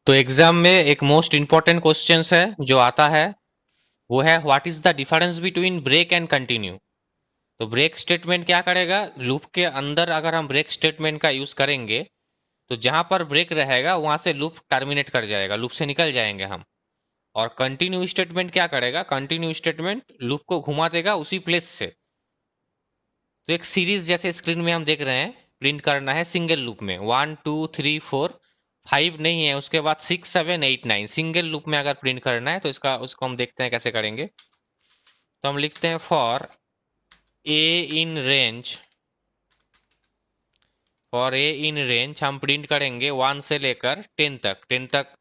तो एग्जाम में एक मोस्ट इंपॉर्टेंट क्वेश्चन है जो आता है, वो है what is the difference between break and continue. तो ब्रेक स्टेटमेंट क्या करेगा, लूप के अंदर अगर हम ब्रेक स्टेटमेंट का यूज करेंगे तो जहां पर ब्रेक रहेगा वहां से लूप टर्मिनेट कर जाएगा, लूप से निकल जाएंगे हम। और कंटिन्यू स्टेटमेंट क्या करेगा, कंटिन्यू स्टेटमेंट लूप को घुमा देगा उसी प्लेस से। तो एक सीरीज जैसे स्क्रीन में हम देख रहे हैं, प्रिंट करना है सिंगल लूप में, 1 2 3 4 5 नहीं है, उसके बाद 6 7 8 9 सिंगल लूप में अगर प्रिंट करना है तो इसका उसको हम देखते हैं कैसे करेंगे। तो हम लिखते हैं फॉर ए इन रेंज हम प्रिंट करेंगे 1 से लेकर 10 तक, 10 तक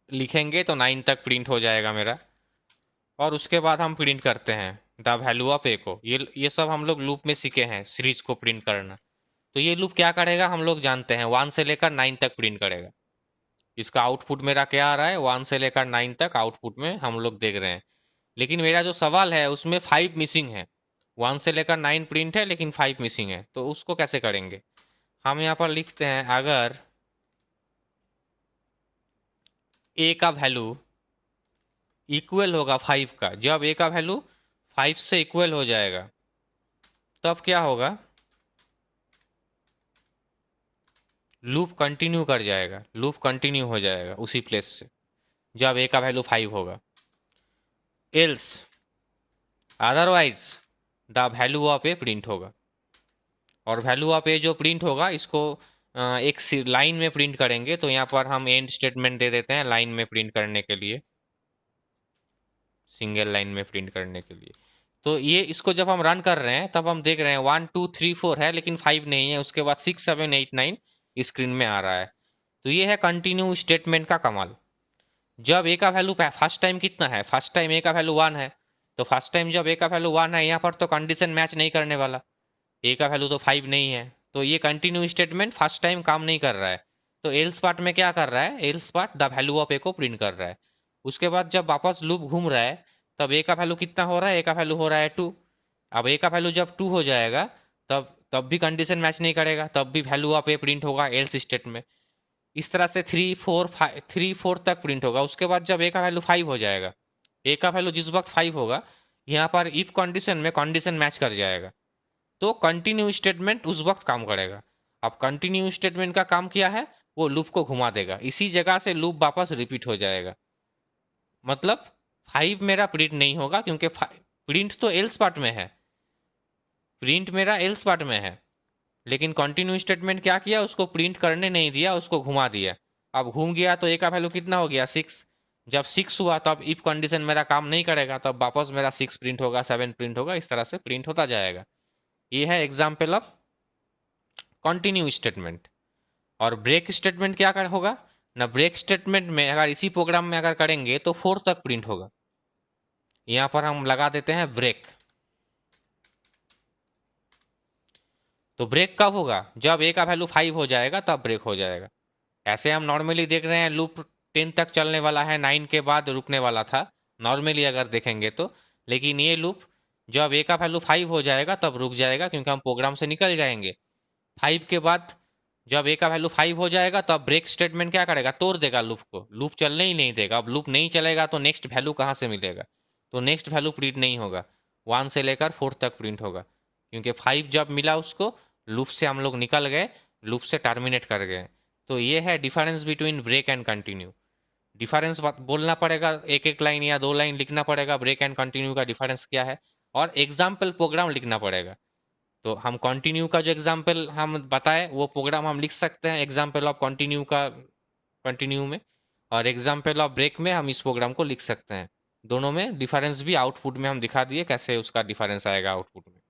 लिखेंगे तो 9 तक प्रिंट हो जाएगा मेरा। और उसके बाद हम प्रिंट करते हैं द वैल्यू ऑफ ए को। ये सब हम लोग लूप में सीखे हैं सीरीज को प्रिंट करना। तो ये लूप क्या करेगा हम लोग जानते हैं, 1 से लेकर 9 तक प्रिंट करेगा। इसका आउटपुट मेरा क्या आ रहा है, 1 से लेकर 9 तक आउटपुट में हम लोग देख रहे हैं। लेकिन मेरा जो सवाल है उसमें 5 मिसिंग है, 1 से लेकर 9 प्रिंट है लेकिन 5 मिसिंग है, तो उसको कैसे करेंगे। हम यहाँ पर लिखते हैं अगर ए का वैल्यू इक्वल होगा 5 का, जब ए का वैल्यू 5 से इक्वल हो जाएगा तब क्या होगा, लूप कंटिन्यू कर जाएगा, लूप कंटिन्यू हो जाएगा उसी प्लेस से जब ए का वैल्यू 5 होगा। Else otherwise the value of A print होगा। और वैल्यू ऑफ ए जो प्रिंट होगा इसको एक लाइन में प्रिंट करेंगे, तो यहाँ पर हम एंड स्टेटमेंट दे देते हैं लाइन में प्रिंट करने के लिए, सिंगल लाइन में प्रिंट करने के लिए। तो ये इसको जब हम रन कर रहे हैं तब हम देख रहे हैं 1 2 3 4 है लेकिन 5 नहीं है, उसके बाद 6 7 8 9 स्क्रीन में आ रहा है। तो ये है कंटिन्यू स्टेटमेंट का कमाल। जब ए का वैल्यू फर्स्ट टाइम कितना है, फर्स्ट टाइम ए का वैल्यू 1 है, तो फर्स्ट टाइम जब ए का वैल्यू 1 है यहाँ पर तो कंडीशन मैच नहीं करने वाला, ए का वैल्यू तो 5 नहीं है, तो ये कंटिन्यू स्टेटमेंट फर्स्ट टाइम काम नहीं कर रहा है। तो एल्स पार्ट में क्या कर रहा है, else part the value of A को प्रिंट कर रहा है। उसके बाद जब वापस लूप घूम रहा है तब ए का वैल्यू कितना हो रहा है, ए का वैल्यू हो रहा है 2। अब ए का वैल्यू जब 2 हो जाएगा तब तब भी कंडीशन मैच नहीं करेगा, तब भी वैल्यू ऑफ ए प्रिंट होगा एल्स स्टेट में। इस तरह से 3 4 तक प्रिंट होगा। उसके बाद जब ए का वैल्यू 5 हो जाएगा, ए का वैल्यू जिस वक्त 5 होगा यहाँ पर इफ कंडीशन में कंडीशन मैच कर जाएगा, तो कंटिन्यू स्टेटमेंट उस वक्त काम करेगा। अब कंटिन्यू स्टेटमेंट का काम क्या है, वो लूप को घुमा देगा, इसी जगह से लूप वापस रिपीट हो जाएगा। मतलब 5 मेरा प्रिंट नहीं होगा क्योंकि प्रिंट तो एल्स पार्ट में है, प्रिंट मेरा एल्स पार्ट में है, लेकिन कंटिन्यू स्टेटमेंट क्या किया, उसको प्रिंट करने नहीं दिया, उसको घुमा दिया। अब घूम गया तो ए का वैल्यू कितना हो गया 6। जब 6 हुआ तब इफ कंडीशन मेरा काम नहीं करेगा, तब वापस मेरा 6 प्रिंट होगा, 7 प्रिंट होगा, इस तरह से प्रिंट होता जाएगा। ये है एग्जाम्पल ऑफ कंटिन्यू स्टेटमेंट। और ब्रेक स्टेटमेंट क्या कर होगा ना, ब्रेक स्टेटमेंट में अगर इसी प्रोग्राम में अगर करेंगे तो 4 तक प्रिंट होगा। यहाँ पर हम लगा देते हैं ब्रेक। तो ब्रेक कब होगा, जब ए का वैल्यू 5 हो जाएगा तब ब्रेक हो जाएगा। ऐसे हम नॉर्मली देख रहे हैं लूप 10 तक चलने वाला है, 9 के बाद रुकने वाला था नॉर्मली अगर देखेंगे तो। लेकिन ये लूप जब ए का वैल्यू 5 हो जाएगा तब रुक जाएगा क्योंकि हम प्रोग्राम से निकल जाएंगे। 5 के बाद जब ए का वैल्यू 5 हो जाएगा तब ब्रेक स्टेटमेंट क्या करेगा, तोड़ देगा लूप को, लूप चलने ही नहीं देगा। अब लूप नहीं चलेगा तो नेक्स्ट वैल्यू कहाँ से मिलेगा, तो नेक्स्ट वैल्यू प्रिंट नहीं होगा, 1 से लेकर 4 तक प्रिंट होगा। क्योंकि 5 जब मिला उसको, लूप से हम लोग निकल गए, लूप से टर्मिनेट कर गए। तो ये है difference between break and continue. Difference बोलना पड़ेगा, एक एक लाइन या 2 लाइन लिखना पड़ेगा, ब्रेक एंड कंटिन्यू का डिफरेंस क्या है, और एग्जाम्पल प्रोग्राम लिखना पड़ेगा। तो हम कंटिन्यू का जो एग्जाम्पल हम बताए वो प्रोग्राम हम लिख सकते हैं एग्जाम्पल ऑफ कंटिन्यू का, कंटिन्यू में। और एग्जाम्पल ऑफ ब्रेक में हम इस प्रोग्राम को लिख सकते हैं। दोनों में डिफरेंस भी आउटपुट में हम दिखा दिए कैसे उसका डिफरेंस आएगा आउटपुट में।